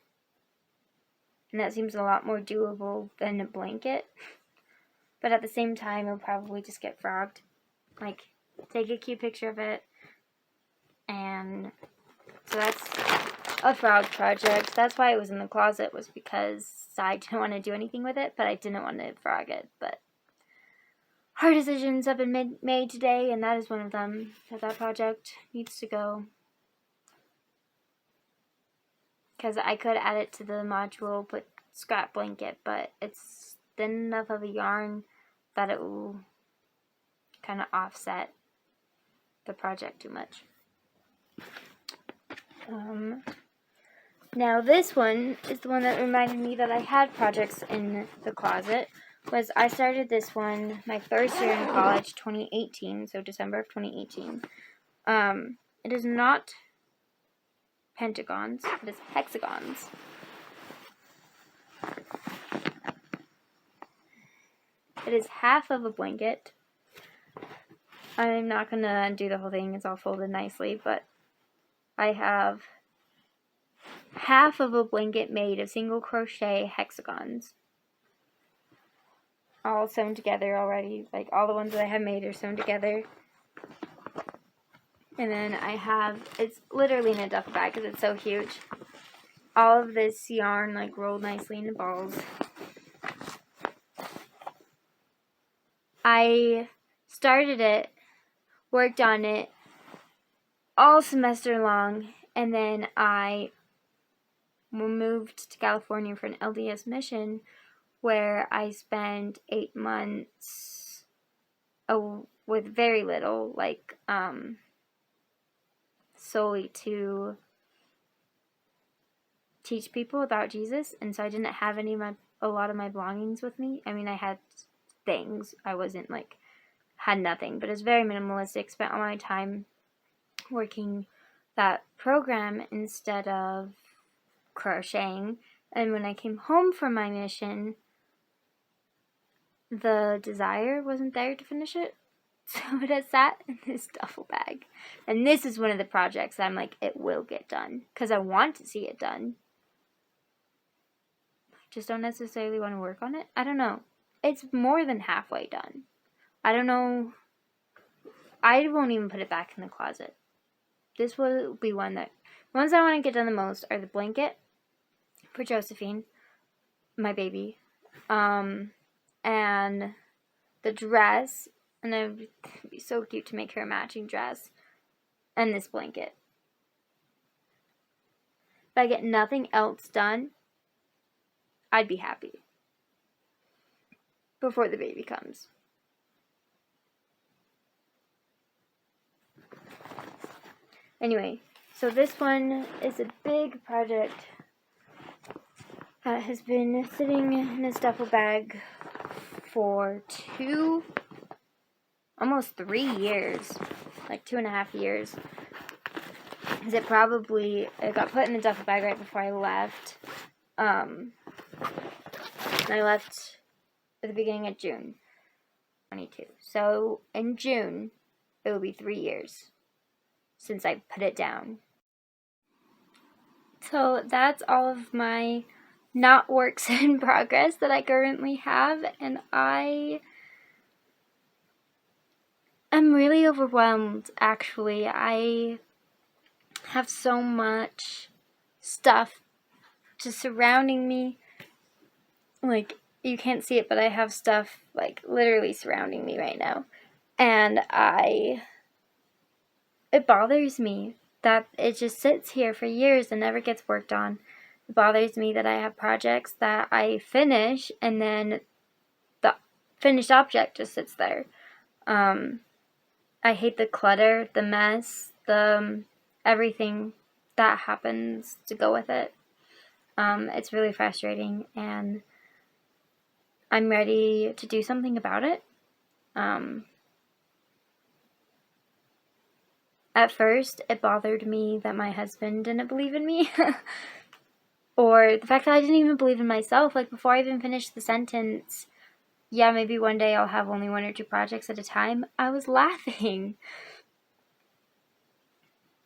And that seems a lot more doable than a blanket. But at the same time, it'll probably just get frogged. Like, take a cute picture of it. And so that's a frog project. That's why it was in the closet, was because I didn't want to do anything with it, but I didn't want to frog it. But hard decisions have been made today, and that is one of them. That project needs to go. Because I could add it to the module, put scrap blanket, but it's thin enough of a yarn that it will kind of offset the project too much. Now this one is the one that reminded me that I had projects in the closet. Was I started this one my first year in college, 2018, so December of 2018. It is not pentagons, it is hexagons. It is half of a blanket. I'm not going to undo the whole thing, it's all folded nicely, but I have half of a blanket made of single crochet hexagons. All sewn together already, like all the ones that I have made are sewn together. And then I have, it's literally in a duffel bag because it's so huge, all of this yarn like rolled nicely into balls. I started it, worked on it all semester long, and then I moved to California for an LDS mission where I spent 8 months with very little, like, solely to teach people about Jesus, and so I didn't have any of my a lot of my belongings with me. I mean, I had things. I wasn't like, had nothing, but it's very minimalistic. Spent all my time working that program instead of crocheting. And when I came home from my mission, the desire wasn't there to finish it. So it has sat in this duffel bag. And this is one of the projects that I'm like, it will get done. Because I want to see it done. I just don't necessarily want to work on it. I don't know. It's more than halfway done. I don't know. I won't even put it back in the closet. This will be one that... The ones I want to get done the most are the blanket for Josephine, my baby. And the dress, and it would be so cute to make her a matching dress, and this blanket. If I get nothing else done, I'd be happy before the baby comes. Anyway, so this one is a big project that has been sitting in this duffel bag for almost 3 years, like 2.5 years. Because it got put in the duffel bag right before I left. And I left at the beginning of June 22. So in June, it will be 3 years since I put it down. So that's all of my not works in progress that I currently have, and I am really overwhelmed, actually. I have so much stuff just surrounding me. Like, you can't see it, but I have stuff, like, literally surrounding me right now. And it bothers me that it just sits here for years and never gets worked on. It bothers me that I have projects that I finish and then the finished object just sits there. I hate the clutter, the mess, everything that happens to go with it. It's really frustrating, and I'm ready to do something about it. At first, it bothered me that my husband didn't believe in me. Or the fact that I didn't even believe in myself. Like, before I even finished the sentence, yeah, maybe one day I'll have only 1 or 2 projects at a time, I was laughing.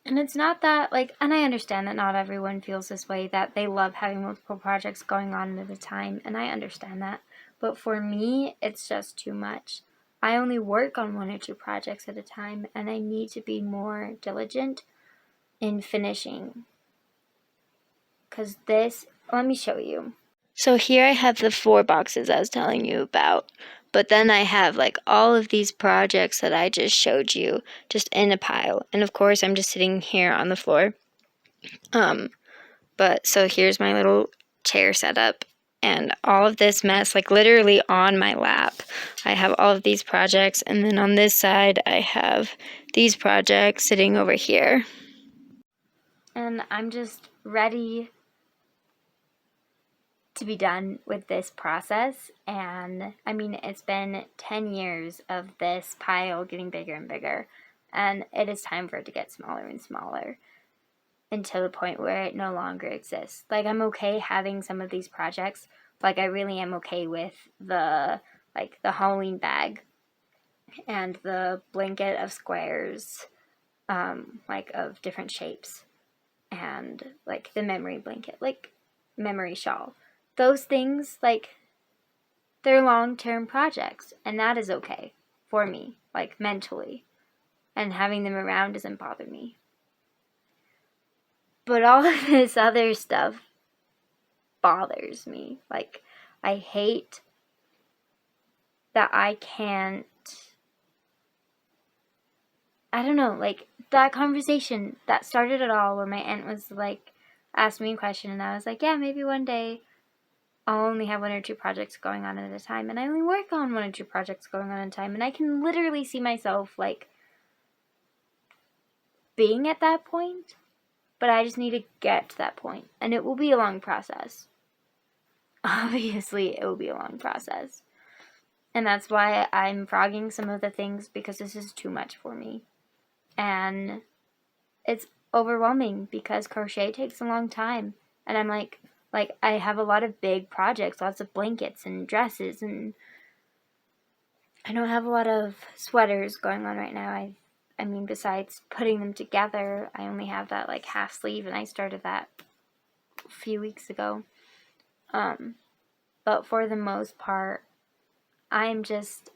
And it's not that, like, and I understand that not everyone feels this way, that they love having multiple projects going on at a time, and I understand that. But for me, it's just too much. I only work on 1 or 2 projects at a time, and I need to be more diligent in finishing. Because let me show you. So here I have the 4 boxes I was telling you about. But then I have like all of these projects that I just showed you just in a pile. And of course I'm just sitting here on the floor. But so here's my little chair setup. And all of this mess, like literally on my lap. I have all of these projects. And then on this side I have these projects sitting over here. And I'm just ready to be done with this process. And I mean, it's been 10 years of this pile getting bigger and bigger, and it is time for it to get smaller and smaller until the point where it no longer exists. Like, I'm okay having some of these projects. Like, I really am okay with the Halloween bag and the blanket of squares, like of different shapes, and like the memory blanket, like memory shawl. Those things, like, they're long-term projects, and that is okay for me, like, mentally. And having them around doesn't bother me. But all of this other stuff bothers me. Like, I hate that I can't... I don't know, like, that conversation that started it all, where my aunt was, like, asked me a question, and I was like, yeah, maybe one day I'll only have 1 or 2 projects going on at a time, and I only work on 1 or 2 projects going on at a time, and I can literally see myself, like, being at that point, but I just need to get to that point, and it will be a long process. obviously it will be a long process. And that's why I'm frogging some of the things, because this is too much for me. And it's overwhelming because crochet takes a long time. And I'm like I have a lot of big projects, lots of blankets and dresses, and I don't have a lot of sweaters going on right now. I mean, besides putting them together, I only have that like half sleeve, and I started that a few weeks ago. But for the most part, I'm just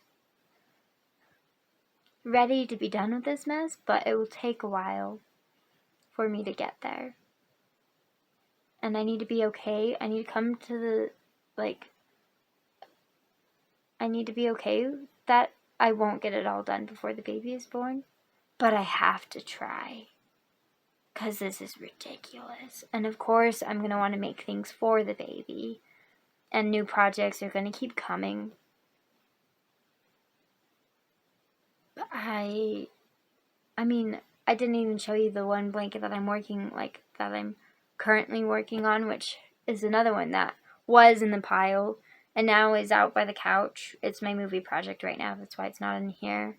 ready to be done with this mess, but it will take a while for me to get there. And I need to be okay. I need to come to the, I need to be okay that I won't get it all done before the baby is born. But I have to try, because this is ridiculous. And of course, I'm going to want to make things for the baby. And new projects are going to keep coming. But I mean, I didn't even show you the one blanket that I'm currently working on, which is another one that was in the pile and now is out by the couch. It's my movie project right now. That's why it's not in here.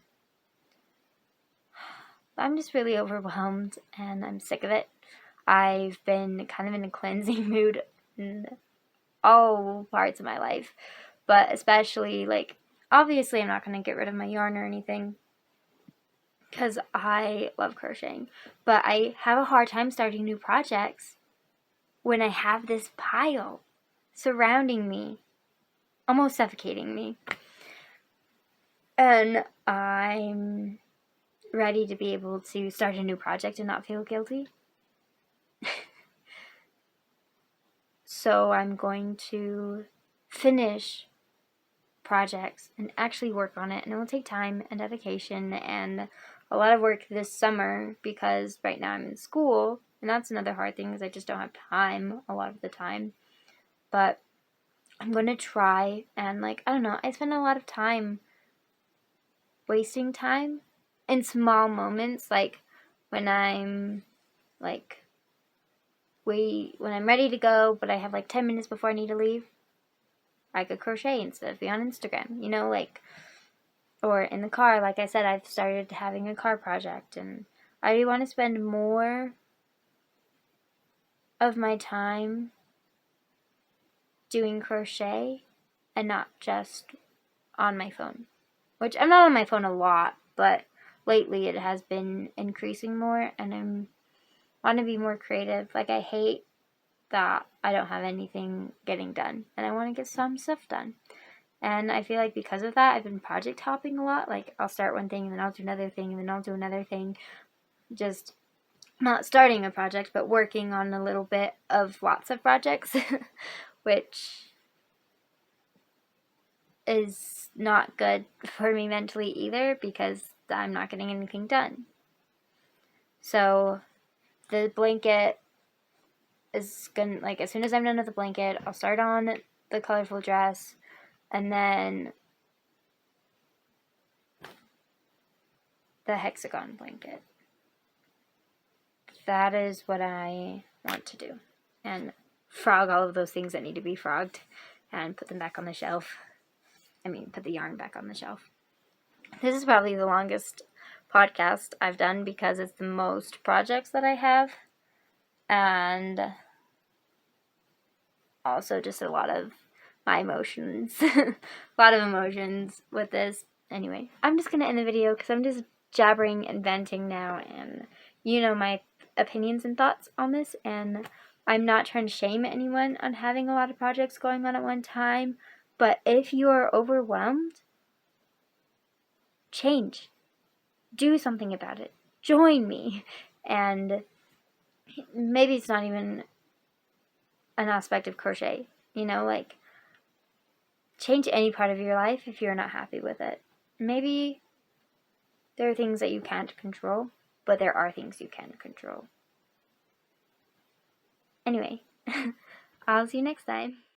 I'm just really overwhelmed and I'm sick of it. I've been kind of in a cleansing mood in all parts of my life, but especially, obviously I'm not going to get rid of my yarn or anything, because I love crocheting, but I have a hard time starting new projects when I have this pile surrounding me, almost suffocating me. And I'm ready to be able to start a new project and not feel guilty. So I'm going to finish projects and actually work on it, and it will take time and dedication and a lot of work this summer, because right now I'm in school, and that's another hard thing, is I just don't have time a lot of the time. But I'm going to try, and I don't know, I spend a lot of time wasting time in small moments, like when I'm when I'm ready to go, but I have 10 minutes before I need to leave, I could crochet instead of be on Instagram, or in the car. Like I said, I've started having a car project, and I really want to spend more of my time doing crochet and not just on my phone. Which, I'm not on my phone a lot, but lately it has been increasing more, and I want to be more creative. I hate that I don't have anything getting done, and I want to get some stuff done. And I feel like because of that, I've been project hopping a lot. I'll start one thing, and then I'll do another thing, and then I'll do another thing. Just not starting a project, but working on a little bit of lots of projects, which is not good for me mentally either, because I'm not getting anything done. So the blanket is gonna, as soon as I'm done with the blanket, I'll start on the colorful dress, and then the hexagon blanket. That is what I want to do. And frog all of those things that need to be frogged and put them back on the shelf. Put the yarn back on the shelf. This is probably the longest podcast I've done, because it's the most projects that I have. And also just a lot of my emotions. A lot of emotions with this. Anyway, I'm just going to end the video because I'm just jabbering and venting now. And my opinions and thoughts on this. And I'm not trying to shame anyone on having a lot of projects going on at one time. But if you are overwhelmed, change. Do something about it. Join me. And maybe it's not even an aspect of crochet. Change any part of your life if you're not happy with it. Maybe there are things that you can't control, but there are things you can control. Anyway, I'll see you next time.